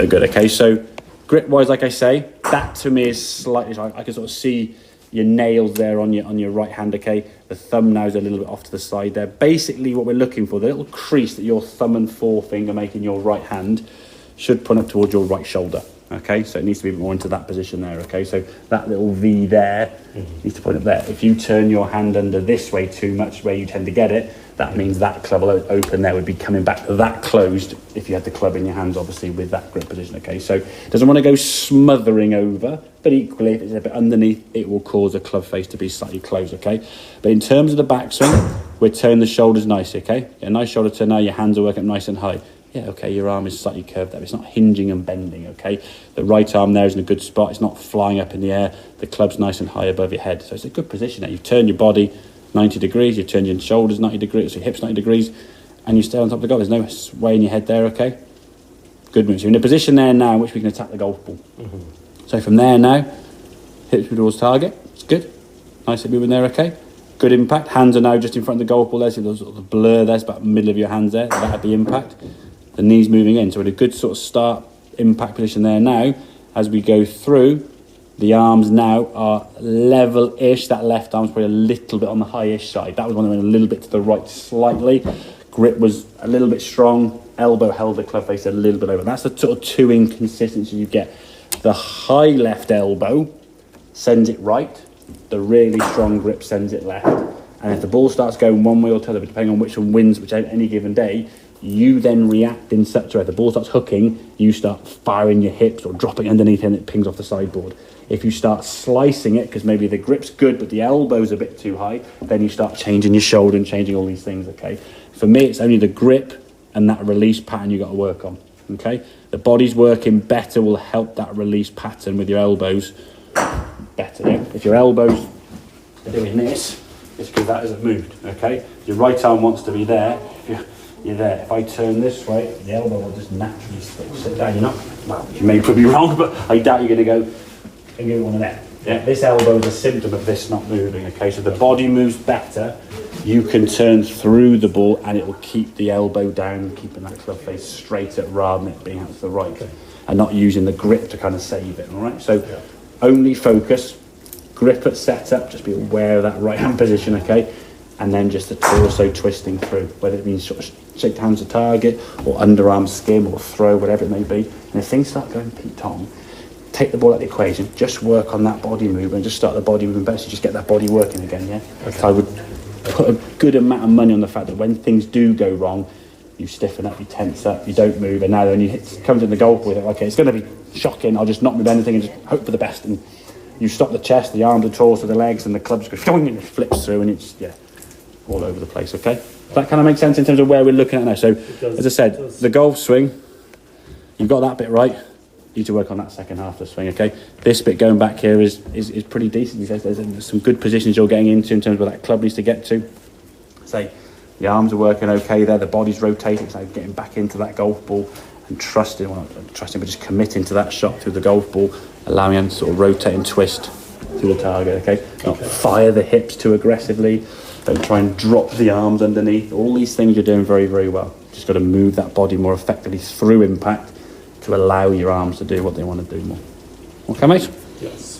that are good, okay? So grip-wise, like I say, that to me is slightly, I can sort of see your nails there on your right hand, okay? The thumb now is a little bit off to the side there. Basically, what we're looking for, the little crease that your thumb and forefinger make in your right hand should point up towards your right shoulder, okay? So it needs to be more into that position there, okay? So that little V there needs to point up there. If you turn your hand under this way too much, where you tend to get it, that means that club will open there would be coming back that closed if you had the club in your hands, obviously, with that grip position, okay? So it doesn't want to go smothering over, but equally, if it's a bit underneath, it will cause the club face to be slightly closed, okay? But in terms of the backswing, we're turning the shoulders nicely, okay? A nice shoulder turn now, your hands are working up nice and high. Yeah, okay, your arm is slightly curved there. It's not hinging and bending, okay? The right arm there is in a good spot. It's not flying up in the air. The club's nice and high above your head. So it's a good position there. You've turned your body 90 degrees, you turn your shoulders 90 degrees, your hips 90 degrees, and you stay on top of the golf. There's no sway in your head there, okay? Good move. So you're in a position there now in which we can attack the golf ball. So from there now, hips towards target. It's good. Nice movement there, okay? Good impact. Hands are now just in front of the golf ball there, so there's sort of the blur there's about the middle of your hands there. That'd be impact. The knees moving in. So we're in a good sort of start impact position there now. As we go through, the arms now are level-ish. That left arm's probably a little bit on the high-ish side. That was one that went a little bit to the right slightly. Grip was a little bit strong. Elbow held the club face a little bit over. That's the sort of two inconsistencies you get. The high left elbow sends it right. The really strong grip sends it left. And if the ball starts going one way or the other, depending on which one wins which any given day, you then react in such a way. If the ball starts hooking, you start firing your hips or dropping underneath and it pings off the sideboard. If you start slicing it, because maybe the grip's good, but the elbow's a bit too high, then you start changing your shoulder and changing all these things, okay? For me, it's only the grip and that release pattern you got to work on, okay? The body's working better will help that release pattern with your elbows better, yeah? If your elbows are doing this, it's because that hasn't moved, okay? Your right arm wants to be there. You're there. If I turn this way, the elbow will just naturally sit down. You're not, well, you may prove me wrong, but I doubt you're going to go and give one of them. Yeah, this elbow is a symptom of this not moving, okay? So the body moves better, you can turn through the ball and it will keep the elbow down, keeping that club face straighter rather than it being out to the right, and not using the grip to kind of save it, all right? So only focus, grip at setup, just be aware of that right hand position, okay? And then just the torso twisting through, whether it means sort of shake hands to target or underarm skim or throw, whatever it may be. And if things start going Pete-Tong, take the ball out of the equation, just work on that body movement, just start the body movement better, so just get that body working again, yeah? Okay. So I would put a good amount of money on the fact that when things do go wrong, you stiffen up, you tense up, you don't move, and now when you come to the golf with it, okay, it's going to be shocking, I'll just not move anything and just hope for the best, and you stop the chest, the arms, the torso, the legs, and the club just goes, and it flips through, and it's, yeah, all over the place, okay? Does that kind of make sense in terms of where we're looking at now? So, as I said, the golf swing, you've got that bit right. You need to work on that second half of the swing, okay? This bit going back here is pretty decent. There's some good positions you're getting into in terms of where that club needs to get to. Say, the arms are working okay there, the body's rotating, so getting back into that golf ball and trusting, but just committing to that shot through the golf ball, allowing him to sort of rotate and twist through the target, okay? Not fire the hips too aggressively. Don't try and drop the arms underneath. All these things you're doing very, very well. Just got to move that body more effectively through impact to allow your arms to do what they want to do more. Okay, mate? Yes.